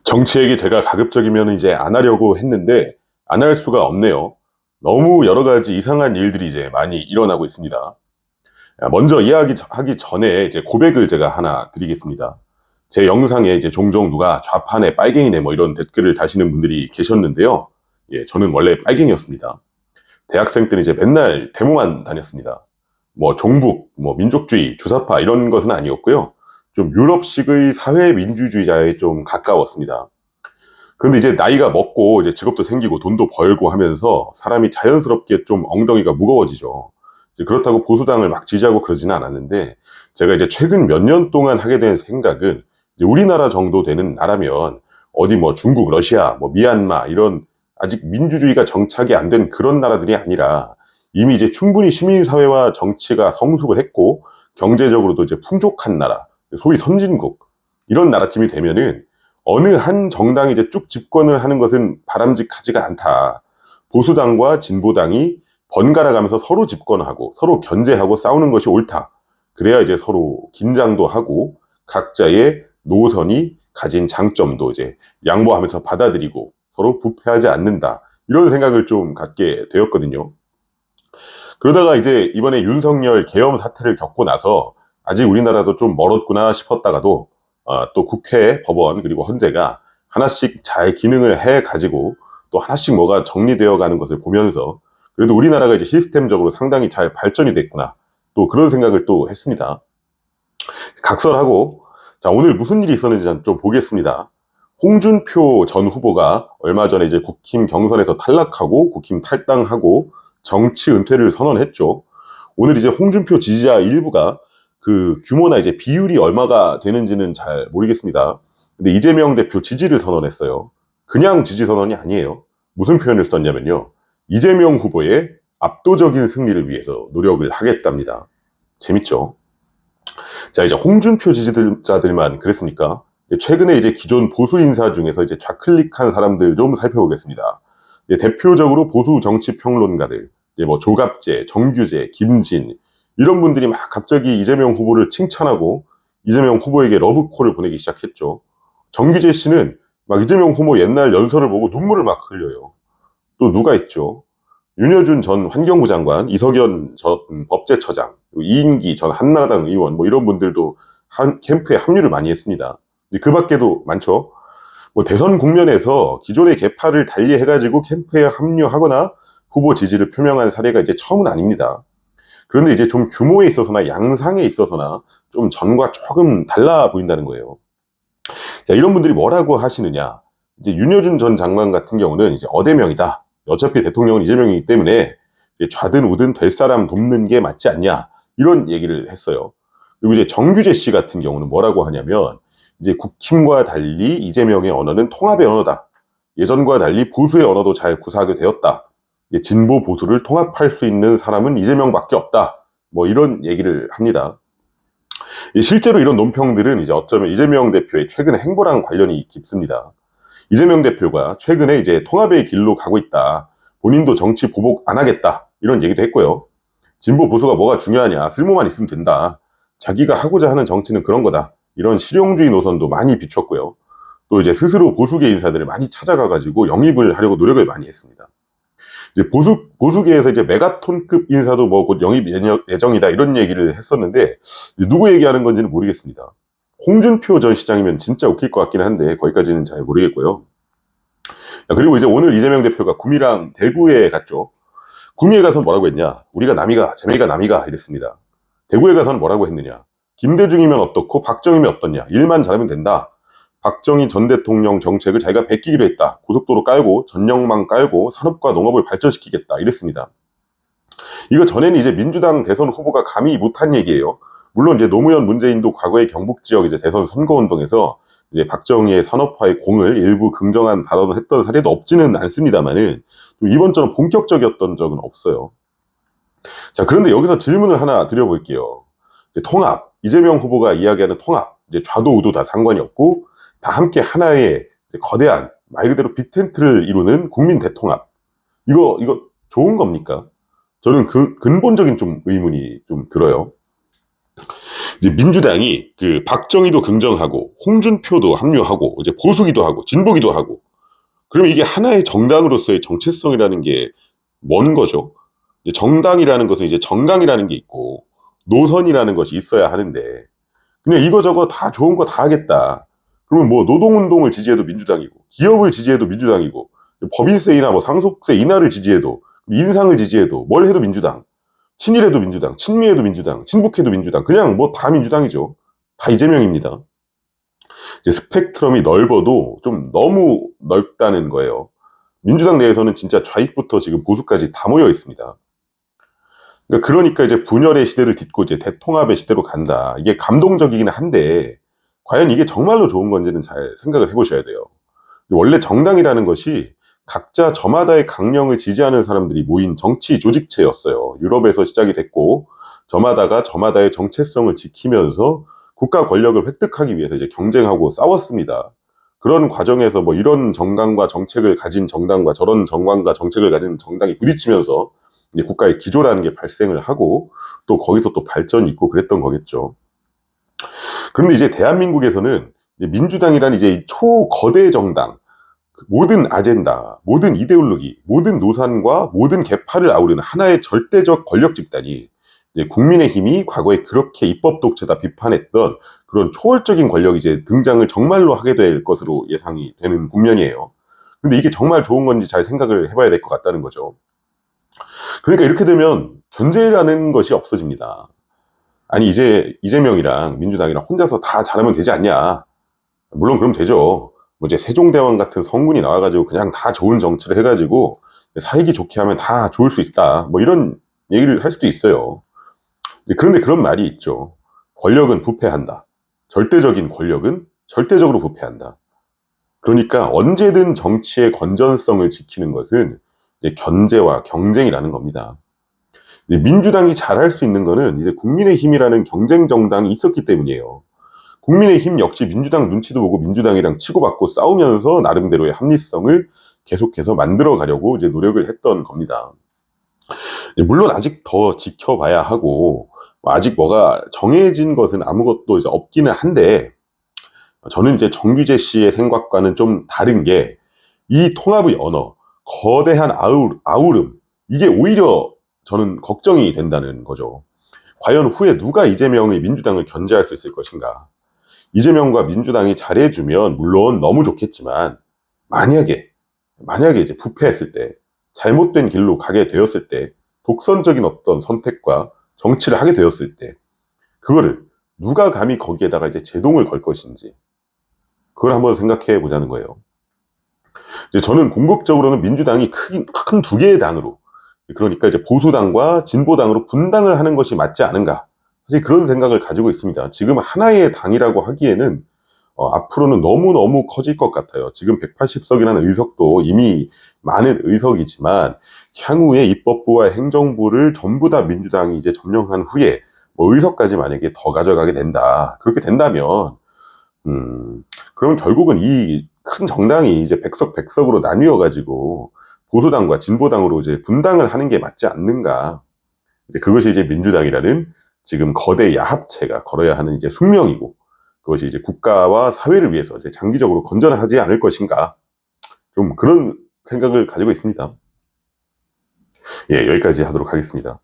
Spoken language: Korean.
정치 얘기 제가 가급적이면 이제 안 하려고 했는데 안 할 수가 없네요. 너무 여러 가지 이상한 일들이 이제 많이 일어나고 있습니다. 먼저 이야기하기 전에 이제 고백을 제가 하나 드리겠습니다. 제 영상에 이제 종종 누가 좌파네 빨갱이네 뭐 이런 댓글을 다시는 분들이 계셨는데요. 예, 저는 원래 빨갱이였습니다. 대학생 때는 이제 맨날 데모만 다녔습니다. 뭐 종북, 뭐 민족주의, 주사파 이런 것은 아니었고요. 좀 유럽식의 사회민주주의자에 좀 가까웠습니다. 그런데 이제 나이가 먹고 이제 직업도 생기고 돈도 벌고 하면서 사람이 자연스럽게 좀 엉덩이가 무거워지죠. 이제 그렇다고 보수당을 막 지지하고 그러지는 않았는데, 제가 이제 최근 몇 년 동안 하게 된 생각은, 이제 우리나라 정도 되는 나라면 어디 뭐 중국, 러시아, 뭐 미얀마 이런 아직 민주주의가 정착이 안 된 그런 나라들이 아니라 이미 이제 충분히 시민사회와 정치가 성숙을 했고 경제적으로도 이제 풍족한 나라, 소위 선진국, 이런 나라쯤이 되면은 어느 한 정당이 이제 쭉 집권을 하는 것은 바람직하지가 않다. 보수당과 진보당이 번갈아 가면서 서로 집권하고 서로 견제하고 싸우는 것이 옳다. 그래야 이제 서로 긴장도 하고 각자의 노선이 가진 장점도 이제 양보하면서 받아들이고 서로 부패하지 않는다. 이런 생각을 좀 갖게 되었거든요. 그러다가 이제 이번에 윤석열 계엄 사태를 겪고 나서 아직 우리나라도 좀 멀었구나 싶었다가도 또 국회, 법원 그리고 헌재가 하나씩 잘 기능을 해 가지고 또 하나씩 뭐가 정리되어 가는 것을 보면서 그래도 우리나라가 이제 시스템적으로 상당히 잘 발전이 됐구나, 또 그런 생각을 또 했습니다. 각설하고, 자, 오늘 무슨 일이 있었는지 좀 보겠습니다. 홍준표 전 후보가 얼마 전에 이제 국힘 경선에서 탈락하고 국힘 탈당하고 정치 은퇴를 선언했죠. 오늘 이제 홍준표 지지자 일부가 그 규모나 이제 비율이 얼마가 되는지는 잘 모르겠습니다. 근데 이재명 대표 지지를 선언했어요. 그냥 지지 선언이 아니에요. 무슨 표현을 썼냐면요, 이재명 후보의 압도적인 승리를 위해서 노력을 하겠답니다. 재밌죠? 자, 이제 홍준표 지지자들만 그랬습니까? 최근에 이제 기존 보수 인사 중에서 이제 좌클릭한 사람들 좀 살펴보겠습니다. 대표적으로 보수 정치 평론가들, 뭐 조갑재, 정규재, 김진, 이런 분들이 막 갑자기 이재명 후보를 칭찬하고 이재명 후보에게 러브콜을 보내기 시작했죠. 정규재 씨는 막 이재명 후보 옛날 연설을 보고 눈물을 막 흘려요. 또 누가 있죠? 윤여준 전 환경부 장관, 이석연 전 법제처장, 이인기 전 한나라당 의원, 뭐 이런 분들도 캠프에 합류를 많이 했습니다. 그 밖에도 많죠. 뭐 대선 국면에서 기존의 계파를 달리해가지고 캠프에 합류하거나 후보 지지를 표명한 사례가 이제 처음은 아닙니다. 그런데 이제 좀 규모에 있어서나 양상에 있어서나 좀 전과 조금 달라 보인다는 거예요. 자, 이런 분들이 뭐라고 하시느냐. 이제 윤여준 전 장관 같은 경우는 이제 어대명이다. 어차피 대통령은 이재명이기 때문에 이제 좌든 우든 될 사람 돕는 게 맞지 않냐, 이런 얘기를 했어요. 그리고 이제 정규재 씨 같은 경우는 뭐라고 하냐면, 이제 국힘과 달리 이재명의 언어는 통합의 언어다. 예전과 달리 보수의 언어도 잘 구사하게 되었다. 진보 보수를 통합할 수 있는 사람은 이재명밖에 없다. 뭐 이런 얘기를 합니다. 실제로 이런 논평들은 이제 어쩌면 이재명 대표의 최근의 행보랑 관련이 깊습니다. 이재명 대표가 최근에 이제 통합의 길로 가고 있다. 본인도 정치 보복 안 하겠다. 이런 얘기도 했고요. 진보 보수가 뭐가 중요하냐. 쓸모만 있으면 된다. 자기가 하고자 하는 정치는 그런 거다. 이런 실용주의 노선도 많이 비췄고요. 또 이제 스스로 보수계 인사들을 많이 찾아가가지고 영입을 하려고 노력을 많이 했습니다. 이제 보수계에서 이제 메가톤급 인사도 뭐 곧 영입 예정이다, 이런 얘기를 했었는데 누구 얘기하는 건지는 모르겠습니다. 홍준표 전 시장이면 진짜 웃길 것 같긴 한데 거기까지는 잘 모르겠고요. 그리고 이제 오늘 이재명 대표가 구미랑 대구에 갔죠. 구미에 가서 뭐라고 했냐. 우리가 남이가, 재명이가 남이가 이랬습니다. 대구에 가서는 뭐라고 했느냐. 김대중이면 어떻고 박정희면 어떻냐. 일만 잘하면 된다. 박정희 전 대통령 정책을 자기가 베끼기로 했다. 고속도로 깔고 전력망 깔고 산업과 농업을 발전시키겠다, 이랬습니다. 이거 전에는 이제 민주당 대선 후보가 감히 못한 얘기예요. 물론 이제 노무현 문재인도 과거에 경북 지역 이제 대선 선거운동에서 이제 박정희의 산업화의 공을 일부 긍정한 발언을 했던 사례도 없지는 않습니다만은 이번처럼 본격적이었던 적은 없어요. 자, 그런데 여기서 질문을 하나 드려볼게요. 통합, 이재명 후보가 이야기하는 통합, 이제 좌도 우도 다 상관이 없고 다 함께 하나의 거대한 말 그대로 빅텐트를 이루는 국민 대통합. 이거 좋은 겁니까? 저는 그 근본적인 좀 의문이 좀 들어요. 이제 민주당이 그 박정희도 긍정하고 홍준표도 합류하고 이제 보수기도 하고 진보기도 하고 그러면 이게 하나의 정당으로서의 정체성이라는 게 뭔 거죠? 정당이라는 것은 이제 정강이라는 게 있고 노선이라는 것이 있어야 하는데 그냥 이거저거 다 좋은 거 다 하겠다. 그러면 뭐 노동운동을 지지해도 민주당이고 기업을 지지해도 민주당이고 법인세이나 뭐 상속세 인하를 지지해도 인상을 지지해도 뭘 해도 민주당. 친일해도 민주당, 친미해도 민주당, 친북해도 민주당, 그냥 뭐 다 민주당이죠. 다 이재명입니다. 이제 스펙트럼이 넓어도 좀 너무 넓다는 거예요. 민주당 내에서는 진짜 좌익부터 지금 보수까지 다 모여 있습니다. 그러니까 이제 분열의 시대를 딛고 이제 대통합의 시대로 간다. 이게 감동적이긴 한데 과연 이게 정말로 좋은 건지는 잘 생각을 해보셔야 돼요. 원래 정당이라는 것이 각자 저마다의 강령을 지지하는 사람들이 모인 정치 조직체였어요. 유럽에서 시작이 됐고 저마다가 저마다의 정체성을 지키면서 국가 권력을 획득하기 위해서 이제 경쟁하고 싸웠습니다. 그런 과정에서 뭐 이런 정강과 정책을 가진 정당과 저런 정강과 정책을 가진 정당이 부딪히면서 이제 국가의 기조라는 게 발생을 하고 또 거기서 또 발전이 있고 그랬던 거겠죠. 그런데 이제 대한민국에서는 민주당이라는 이제 초거대 정당, 모든 아젠다, 모든 이데올로기, 모든 노선과 모든 계파를 아우르는 하나의 절대적 권력 집단이 이제 국민의힘이 과거에 그렇게 입법 독재다 비판했던 그런 초월적인 권력이 이제 등장을 정말로 하게 될 것으로 예상이 되는 국면이에요. 근데 이게 정말 좋은 건지 잘 생각을 해봐야 될 것 같다는 거죠. 그러니까 이렇게 되면 견제라는 것이 없어집니다. 아니 이제 이재명이랑 민주당이랑 혼자서 다 잘하면 되지 않냐. 물론 그럼 되죠. 뭐 이제 세종대왕 같은 성군이 나와가지고 그냥 다 좋은 정치를 해가지고 살기 좋게 하면 다 좋을 수 있다. 뭐 이런 얘기를 할 수도 있어요. 그런데 그런 말이 있죠. 권력은 부패한다. 절대적인 권력은 절대적으로 부패한다. 그러니까 언제든 정치의 건전성을 지키는 것은 이제 견제와 경쟁이라는 겁니다. 민주당이 잘할 수 있는 거는 이제 국민의힘이라는 경쟁 정당이 있었기 때문이에요. 국민의힘 역시 민주당 눈치도 보고 민주당이랑 치고받고 싸우면서 나름대로의 합리성을 계속해서 만들어 가려고 이제 노력을 했던 겁니다. 물론 아직 더 지켜봐야 하고 아직 뭐가 정해진 것은 아무것도 이제 없기는 한데 저는 이제 정규재 씨의 생각과는 좀 다른 게 이 통합의 언어, 거대한 아우름 이게 오히려 저는 걱정이 된다는 거죠. 과연 후에 누가 이재명의 민주당을 견제할 수 있을 것인가? 이재명과 민주당이 잘해주면 물론 너무 좋겠지만 만약에 이제 부패했을 때 잘못된 길로 가게 되었을 때 독선적인 어떤 선택과 정치를 하게 되었을 때 그거를 누가 감히 거기에다가 이제 제동을 걸 것인지 그걸 한번 생각해 보자는 거예요. 이제 저는 궁극적으로는 민주당이 큰 두 개의 당으로 그러니까 이제 보수당과 진보당으로 분당을 하는 것이 맞지 않은가 사실 그런 생각을 가지고 있습니다. 지금 하나의 당이라고 하기에는 앞으로는 너무너무 커질 것 같아요. 지금 180석이라는 의석도 이미 많은 의석이지만 향후에 입법부와 행정부를 전부 다 민주당이 이제 점령한 후에 뭐 의석까지 만약에 더 가져가게 된다. 그렇게 된다면 그러면 결국은 이 큰 정당이 이제 백석으로 나뉘어 가지고 보수당과 진보당으로 이제 분당을 하는 게 맞지 않는가. 이제 그것이 이제 민주당이라는 지금 거대 야합체가 걸어야 하는 이제 숙명이고 그것이 이제 국가와 사회를 위해서 이제 장기적으로 건전하지 않을 것인가. 좀 그런 생각을 가지고 있습니다. 예, 여기까지 하도록 하겠습니다.